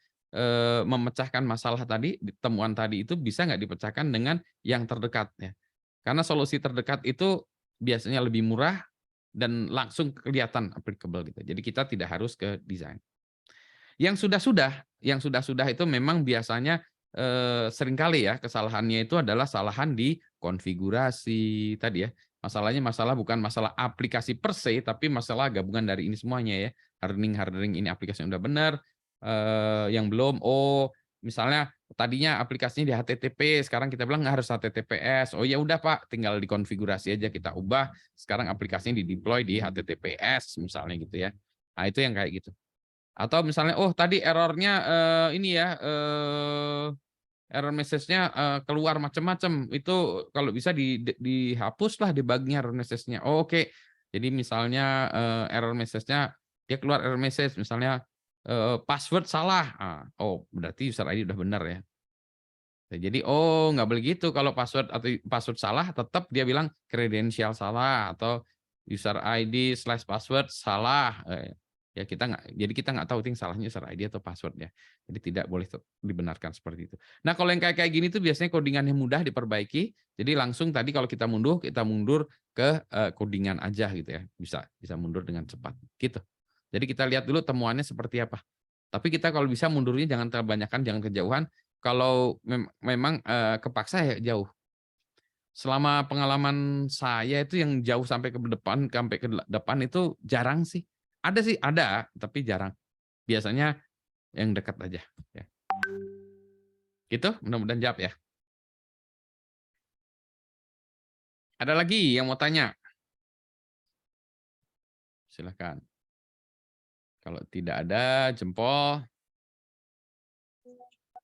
memecahkan masalah tadi, temuan tadi itu bisa nggak dipecahkan dengan yang terdekat ya. Karena solusi terdekat itu biasanya lebih murah dan langsung kelihatan applicable gitu. Jadi kita tidak harus ke desain. Yang sudah-sudah itu memang biasanya seringkali ya kesalahannya itu adalah kesalahan di konfigurasi tadi ya. Masalahnya bukan masalah aplikasi per se, tapi masalah gabungan dari ini semuanya ya. Hardening ini aplikasi yang udah benar, yang belum. Oh, misalnya tadinya aplikasinya di HTTP, sekarang kita bilang nggak harus HTTPS. Oh ya udah Pak, tinggal dikonfigurasi aja kita ubah. Sekarang aplikasinya di-deploy di HTTPS misalnya gitu ya. Nah, itu yang kayak gitu. Atau misalnya, oh tadi errornya ini ya, error message-nya keluar macam-macam. Itu kalau bisa dihapuslah debugnya error message-nya. Oh, oke. Jadi misalnya error message-nya dia keluar error message misalnya password salah. Oh berarti user ID udah benar ya. Jadi oh nggak boleh gitu kalau password salah tetap dia bilang kredensial salah atau user ID/password salah. Ya jadi kita nggak tahu salahnya user ID atau passwordnya. Jadi tidak boleh dibenarkan seperti itu. Nah kalau yang kayak gini tuh biasanya codingannya mudah diperbaiki. Jadi langsung tadi kalau kita mundur ke codingan aja gitu ya. Bisa mundur dengan cepat gitu. Jadi kita lihat dulu temuannya seperti apa. Tapi kita kalau bisa mundurnya jangan kebanyakan, jangan kejauhan. Kalau memang kepaksa ya jauh. Selama pengalaman saya itu yang jauh sampai ke depan itu jarang sih. Ada sih, ada, tapi jarang. Biasanya yang dekat aja. Ya. Gitu, mudah-mudahan jawab ya. Ada lagi yang mau tanya? Silakan. Kalau tidak ada, jempol.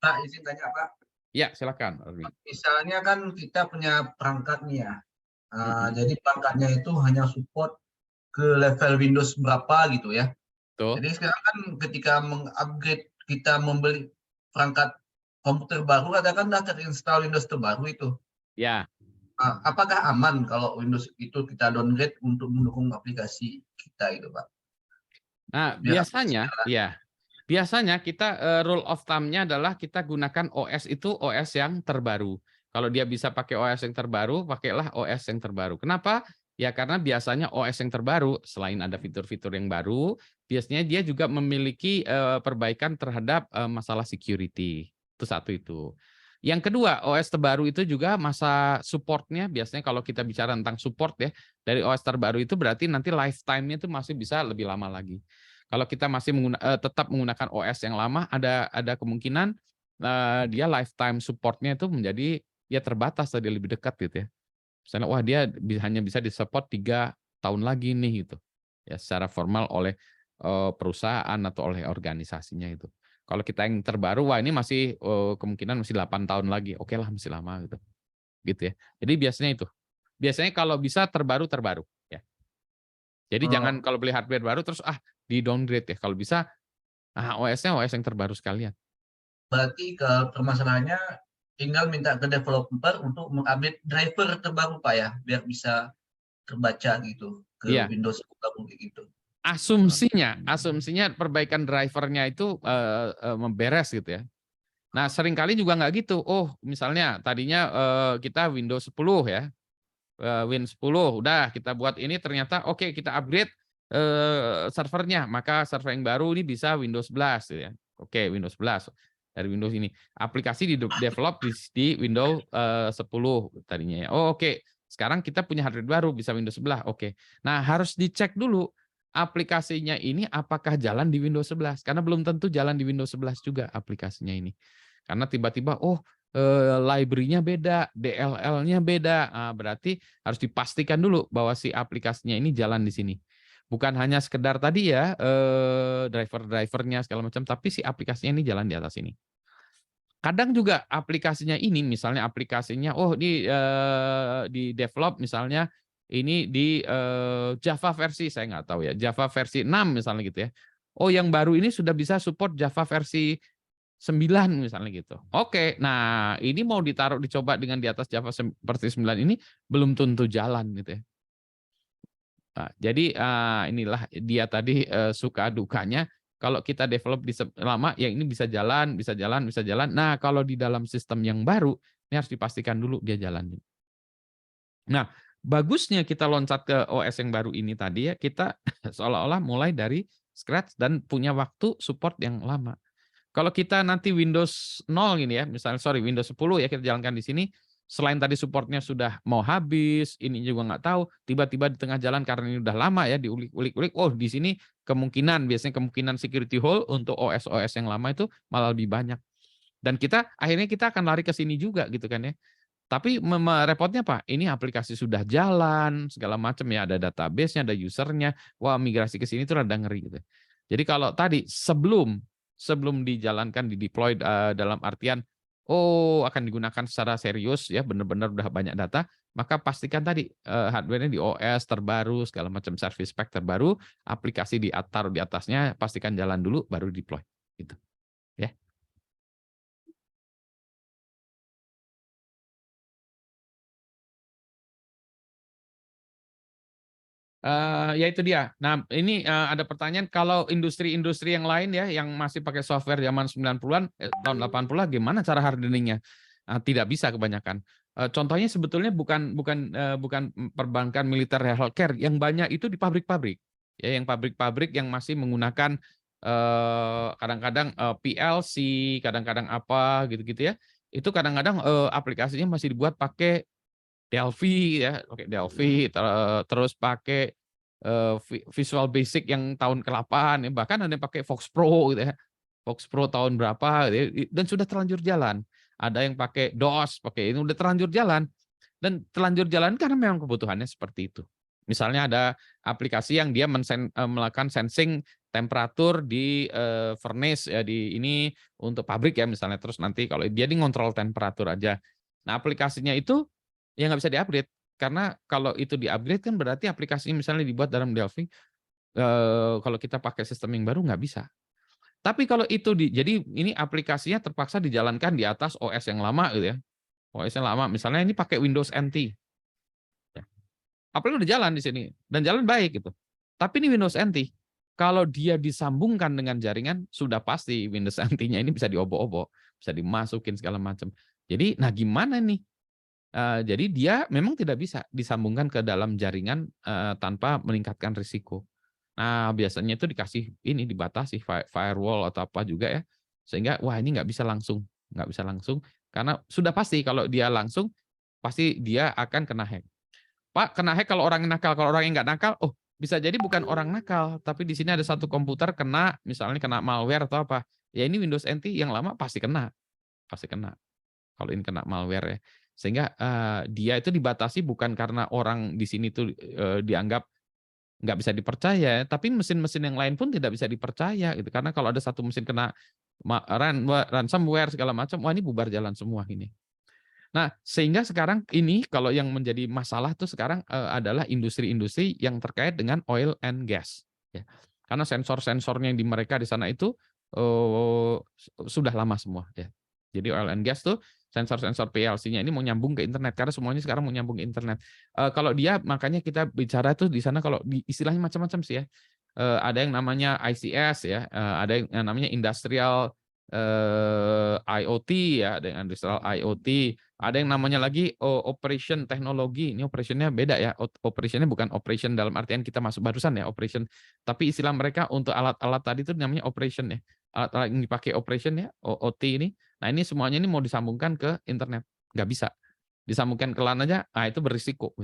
Pak, izin tanya Pak. Ya, silakan. Armi. Misalnya kan kita punya perangkat nih ya. Jadi perangkatnya itu hanya support ke level Windows berapa gitu ya. Tuh. Jadi sekarang kan ketika mengupgrade kita membeli perangkat komputer baru, katakan dah terinstall Windows terbaru itu. Ya. Apakah aman kalau Windows itu kita downgrade untuk mendukung aplikasi kita itu Pak? Nah, biasanya kita rule of thumb-nya adalah kita gunakan OS itu OS yang terbaru. Kalau dia bisa pakai OS yang terbaru, pakailah OS yang terbaru. Kenapa? Ya karena biasanya OS yang terbaru, selain ada fitur-fitur yang baru, biasanya dia juga memiliki perbaikan terhadap masalah security. Itu satu itu. Yang kedua, OS terbaru itu juga masa support-nya, biasanya kalau kita bicara tentang support ya, dari OS terbaru itu berarti nanti lifetime-nya itu masih bisa lebih lama lagi. Kalau kita masih tetap menggunakan OS yang lama, ada kemungkinan dia lifetime support-nya itu menjadi ya terbatas tadi lebih dekat gitu ya. Misalnya wah dia hanya bisa disupport 3 tahun lagi nih gitu. Ya secara formal oleh perusahaan atau oleh organisasinya itu. Kalau kita yang terbaru wah ini masih kemungkinan masih 8 tahun lagi. Oke lah masih lama gitu. Gitu ya. Jadi biasanya itu. Biasanya kalau bisa terbaru ya. Jadi jangan kalau beli hardware baru terus di downgrade ya. Kalau bisa OS-nya OS yang terbaru sekalian. Berarti permasalahannya tinggal minta ke developer untuk mengupdate driver terbaru Pak ya, biar bisa terbaca gitu ke Iya. Windows baru gitu. Asumsinya perbaikan drivernya itu memberes gitu ya. Nah seringkali juga nggak gitu. Oh misalnya tadinya kita Windows 10 ya. Win 10 udah kita buat ini ternyata oke kita upgrade servernya maka server yang baru ini bisa Windows 11 gitu ya. Oke Windows 11 dari Windows ini aplikasi di develop di Windows 10 tadinya ya. Oh oke sekarang kita punya hardware baru bisa Windows 11 oke. Nah harus dicek dulu aplikasinya ini apakah jalan di Windows 11 karena belum tentu jalan di Windows 11 juga aplikasinya ini. Karena tiba-tiba library-nya beda, DLL-nya beda. Berarti harus dipastikan dulu bahwa si aplikasinya ini jalan di sini. Bukan hanya sekedar tadi ya driver-drivernya segala macam, tapi si aplikasinya ini jalan di atas ini. Kadang juga aplikasinya ini, misalnya aplikasinya, di develop misalnya ini di Java versi, saya nggak tahu ya, Java versi 6 misalnya gitu ya. Oh yang baru ini sudah bisa support Java versi 9 misalnya gitu. Oke, nah ini mau dicoba dengan di atas Java seperti 9 ini belum tentu jalan gitu ya. Nah, jadi inilah dia tadi suka dukanya kalau kita develop di lama ya ini bisa jalan, bisa jalan, bisa jalan. Nah, kalau di dalam sistem yang baru ini harus dipastikan dulu dia jalan. Nah, bagusnya kita loncat ke OS yang baru ini tadi ya kita seolah-olah mulai dari scratch dan punya waktu support yang lama. Kalau kita nanti Windows 0 gini ya, misalnya Windows 10 ya kita jalankan di sini, selain tadi supportnya sudah mau habis, ini juga nggak tahu, tiba-tiba di tengah jalan karena ini udah lama ya diulik-ulik, oh di sini biasanya kemungkinan security hole untuk OS-OS yang lama itu malah lebih banyak. Dan akhirnya kita akan lari ke sini juga gitu kan ya. Tapi repotnya apa? Ini aplikasi sudah jalan, segala macam ya, ada database-nya, ada usernya, wah migrasi ke sini itu rada ngeri gitu. Jadi kalau tadi sebelum dijalankan di deploy dalam artian akan digunakan secara serius ya benar-benar udah banyak data maka pastikan tadi hardware-nya di OS terbaru segala macam service pack terbaru aplikasi taruh di atasnya pastikan jalan dulu baru deploy gitu ya. Ya itu dia. Nah, ini ada pertanyaan, kalau industri-industri yang lain ya yang masih pakai software zaman 90-an, tahun 80-an, gimana cara hardening-nya? Tidak bisa kebanyakan. Contohnya sebetulnya bukan perbankan, militer, healthcare, yang banyak itu di pabrik-pabrik. Ya, yang pabrik-pabrik yang masih menggunakan kadang-kadang PLC, kadang-kadang apa gitu-gitu ya. Itu kadang-kadang aplikasinya masih dibuat pakai Delphi ya, pakai Delphi, terus pakai Visual Basic yang tahun ke-8, ya, bahkan ada yang pakai Fox Pro gitu ya. Fox Pro tahun berapa gitu ya, dan sudah terlanjur jalan. Ada yang pakai DOS, pakai ini udah terlanjur jalan. Dan terlanjur jalan karena memang kebutuhannya seperti itu. Misalnya ada aplikasi yang dia melakukan sensing temperatur di furnace ya, di ini untuk pabrik ya misalnya, terus nanti kalau dia ngontrol temperatur aja. Nah, aplikasinya itu ya nggak bisa di-upgrade, karena kalau itu di-upgrade kan berarti aplikasinya misalnya dibuat dalam Delphi, kalau kita pakai sistem yang baru nggak bisa. Tapi kalau itu jadi ini aplikasinya terpaksa dijalankan di atas OS yang lama gitu ya. OS yang lama, misalnya ini pakai Windows NT. Ya. Apalagi udah jalan di sini dan jalan baik gitu. Tapi ini Windows NT. Kalau dia disambungkan dengan jaringan, sudah pasti Windows NT-nya ini bisa diobok-obok, bisa dimasukin segala macam. Jadi, nah gimana nih? Jadi dia memang tidak bisa disambungkan ke dalam jaringan tanpa meningkatkan risiko. Nah, biasanya itu dikasih ini, dibatasi firewall atau apa juga ya, sehingga wah ini nggak bisa langsung, karena sudah pasti kalau dia langsung pasti dia akan kena hack. Pak, kena hack kalau orang yang nakal, kalau orang yang nggak nakal, oh bisa jadi bukan orang nakal, tapi di sini ada satu komputer kena, misalnya kena malware atau apa. Ya ini Windows NT yang lama pasti kena, pasti kena. Kalau ini kena malware ya. Sehingga dia itu dibatasi bukan karena orang di sini tuh dianggap nggak bisa dipercaya, tapi mesin-mesin yang lain pun tidak bisa dipercaya gitu. Karena kalau ada satu mesin kena ransomware segala macam, wah ini bubar jalan semua ini. Nah, sehingga sekarang ini kalau yang menjadi masalah tuh sekarang adalah industri-industri yang terkait dengan oil and gas. Ya. Karena sensor-sensornya yang di mereka di sana itu sudah lama semua. Ya. Jadi oil and gas tuh sensor-sensor PLC-nya ini mau nyambung ke internet, karena semuanya sekarang mau nyambung ke internet. Kalau dia, makanya kita bicara tuh di sana kalau istilahnya macam-macam sih ya. Ada yang namanya ICS ya, ada yang namanya industrial IoT ya, ada yang industrial IoT, ada yang namanya lagi operation teknologi. Ini operationnya beda ya. Operationnya bukan operation dalam artian kita masuk barusan ya operation. Tapi istilah mereka untuk alat-alat tadi itu namanya operation ya. Alat-alat yang dipakai operation ya, OT ini. Nah ini semuanya ini mau disambungkan ke internet. Nggak bisa. Disambungkan ke LAN aja, nah itu berisiko.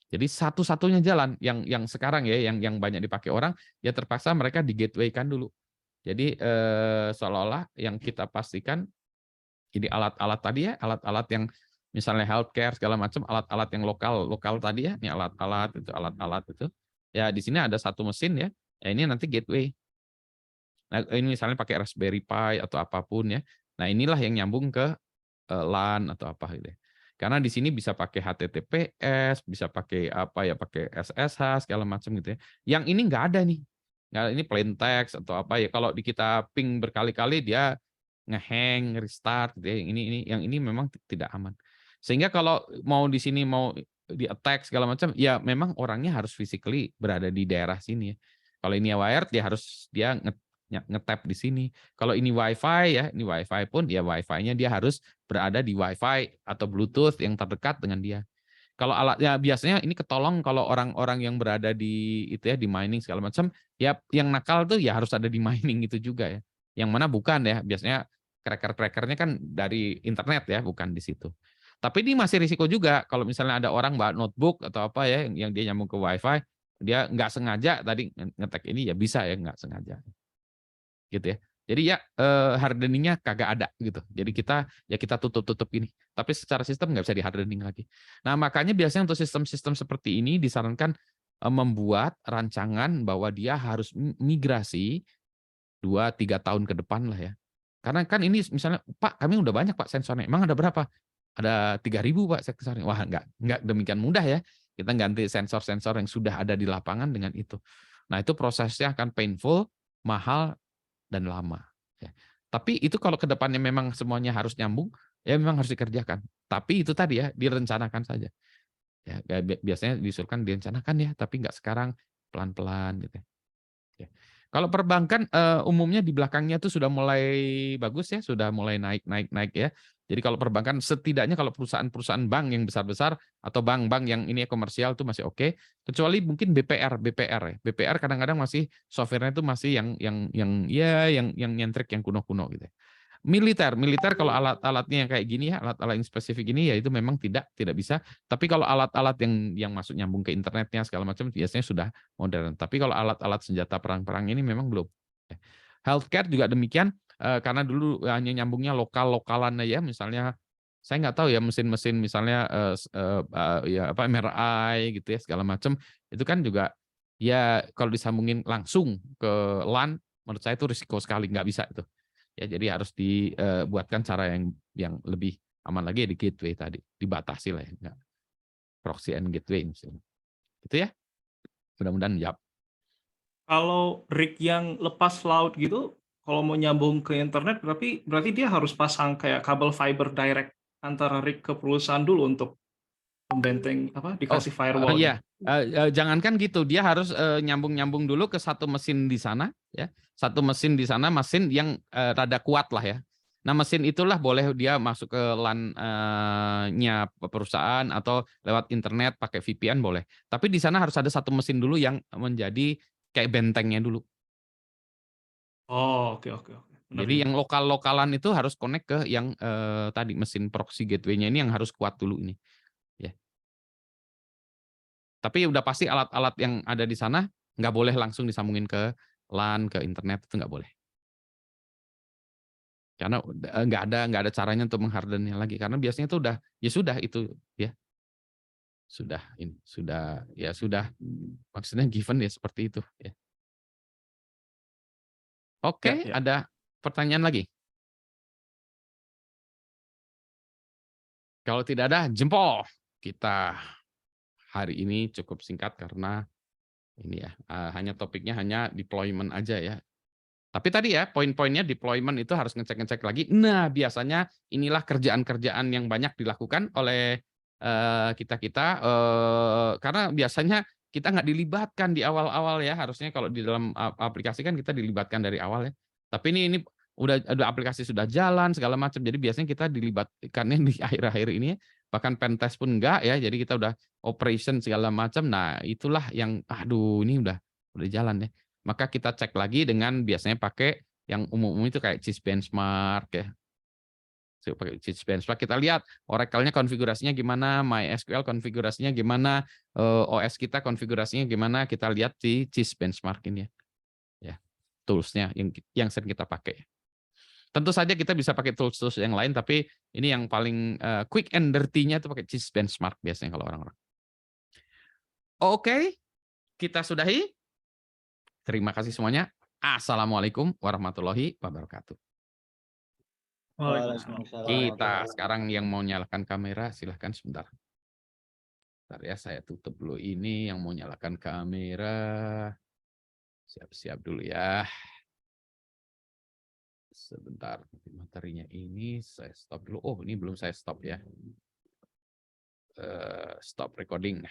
Jadi satu-satunya jalan yang sekarang ya, yang banyak dipakai orang, ya terpaksa mereka di gateway-kan dulu. Jadi seolah-olah yang kita pastikan jadi alat-alat tadi ya, alat-alat yang misalnya healthcare segala macam, alat-alat yang lokal tadi ya, ini alat-alat itu. Ya di sini ada satu mesin ya, ya ini nanti gateway. Nah, ini misalnya pakai Raspberry Pi atau apapun ya. Nah, inilah yang nyambung ke LAN atau apa gitu ya. Karena di sini bisa pakai HTTPS, bisa pakai apa ya, pakai SSH segala macam gitu ya. Yang ini nggak ada nih. Nggak, ini plain text atau apa ya. Kalau di kita ping berkali-kali dia ngehang, restart gitu ya. Yang ini memang tidak aman. Sehingga kalau mau di sini mau di attack segala macam, ya memang orangnya harus physically berada di daerah sini ya. Kalau ini wired dia harus ngetap di sini. Kalau ini WiFi ya, ini WiFi pun ya WiFi-nya dia harus berada di WiFi atau Bluetooth yang terdekat dengan dia. Kalau alatnya biasanya ini ketolong kalau orang-orang yang berada di itu ya, di mining segala macam, ya yang nakal tuh ya harus ada di mining itu juga ya. Yang mana bukan ya, biasanya cracker-crackernya kan dari internet ya, bukan di situ. Tapi ini masih risiko juga kalau misalnya ada orang bawa notebook atau apa ya yang dia nyambung ke WiFi, dia nggak sengaja tadi ngetek ini ya bisa ya nggak sengaja. Gitu ya. Jadi ya hardening-nya kagak ada gitu. Jadi kita tutup ini. Tapi secara sistem nggak bisa di hardening lagi. Nah makanya biasanya untuk sistem-sistem seperti ini disarankan membuat rancangan bahwa dia harus migrasi 2-3 tahun ke depan lah ya. Karena kan ini misalnya, Pak kami udah banyak Pak sensornya. Emang ada berapa? Ada 3.000 Pak sensornya. Wah nggak demikian mudah ya. Kita ganti sensor-sensor yang sudah ada di lapangan dengan itu. Nah itu prosesnya akan painful, mahal, dan lama. Ya. Tapi itu kalau ke depannya memang semuanya harus nyambung, ya memang harus dikerjakan. Tapi itu tadi ya, direncanakan saja. Ya, biasanya diusulkan direncanakan ya, tapi nggak sekarang, pelan-pelan gitu. Ya. Kalau perbankan umumnya di belakangnya tuh sudah mulai bagus ya, sudah mulai naik ya. Jadi kalau perbankan setidaknya kalau perusahaan-perusahaan bank yang besar-besar atau bank-bank yang ini komersial tuh masih oke. Kecuali mungkin BPR ya. BPR kadang-kadang masih software-nya itu masih yang nyentrik yang kuno-kuno gitu. Militer kalau alat-alatnya yang kayak gini ya, alat-alat yang spesifik ini ya itu memang tidak bisa. Tapi kalau alat-alat yang masuk nyambung ke internetnya segala macam biasanya sudah modern. Tapi kalau alat-alat senjata perang-perang ini memang belum. Healthcare juga demikian, karena dulu hanya nyambungnya lokal-lokalan aja, misalnya saya nggak tahu ya mesin-mesin misalnya ya apa MRI gitu ya segala macam itu kan juga ya kalau disambungin langsung ke LAN menurut saya itu risiko sekali, nggak bisa itu. Ya, jadi harus dibuatkan cara yang lebih aman lagi di gateway tadi, dibatasi lah ya, enggak proxy and gateway misalnya. Itu ya. Mudah-mudahan menjawab. Kalau rig yang lepas laut gitu, kalau mau nyambung ke internet berarti dia harus pasang kayak kabel fiber direct antara rig ke perusahaan dulu untuk membenteng dikasih firewall gitu. Iya, jangankan gitu, dia harus nyambung-nyambung dulu ke satu mesin di sana ya. Satu mesin di sana, mesin yang rada kuat lah ya. Nah, mesin itulah boleh dia masuk ke LAN-nya perusahaan atau lewat internet pakai VPN boleh. Tapi di sana harus ada satu mesin dulu yang menjadi kayak bentengnya dulu. Oh, oke. Benar Jadi ya. yang lokal-lokalan itu harus connect ke yang tadi mesin proxy gateway-nya ini yang harus kuat dulu ini. Ya. Tapi udah pasti alat-alat yang ada di sana nggak boleh langsung disambungin ke LAN, ke internet itu nggak boleh. Karena nggak ada caranya untuk menghardennya lagi karena biasanya itu udah ya sudah itu ya. Sudah maksudnya given ya seperti itu ya. Oke, Ya. ada pertanyaan lagi? Kalau tidak ada jempol. Kita hari ini cukup singkat karena ini ya, hanya topiknya hanya deployment aja ya. Tapi tadi ya, poin-poinnya deployment itu harus ngecek-ngecek lagi. Nah, biasanya inilah kerjaan-kerjaan yang banyak dilakukan oleh kita-kita, karena biasanya kita nggak dilibatkan di awal-awal ya. Harusnya kalau di dalam aplikasi kan kita dilibatkan dari awal ya. Tapi ini udah ada aplikasi sudah jalan segala macam. Jadi biasanya kita dilibatkannya di akhir-akhir ini ya. Bahkan pentest pun enggak ya. Jadi kita udah operation segala macam. Nah, itulah yang aduh ini udah jalan ya. Maka kita cek lagi dengan biasanya pakai yang umum-umum itu kayak CIS benchmark ya. Pakai CIS benchmark kita lihat Oracle-nya konfigurasinya gimana, MySQL konfigurasinya gimana, OS kita konfigurasinya gimana, kita lihat di CIS benchmark ini ya. Ya, tools-nya yang sering kita pakai. Tentu saja kita bisa pakai tools-tools yang lain tapi ini yang paling quick and dirty-nya itu pakai CIS benchmark biasanya kalau orang-orang. Oke, kita sudahi. Terima kasih semuanya. Assalamualaikum warahmatullahi wabarakatuh. Waalaikumsalam. Kita sekarang yang mau nyalakan kamera, silahkan sebentar. Bentar ya, saya tutup dulu ini yang mau nyalakan kamera. Siap-siap dulu ya. Sebentar, materinya ini saya stop dulu. Oh, ini belum saya stop ya. Stop recording.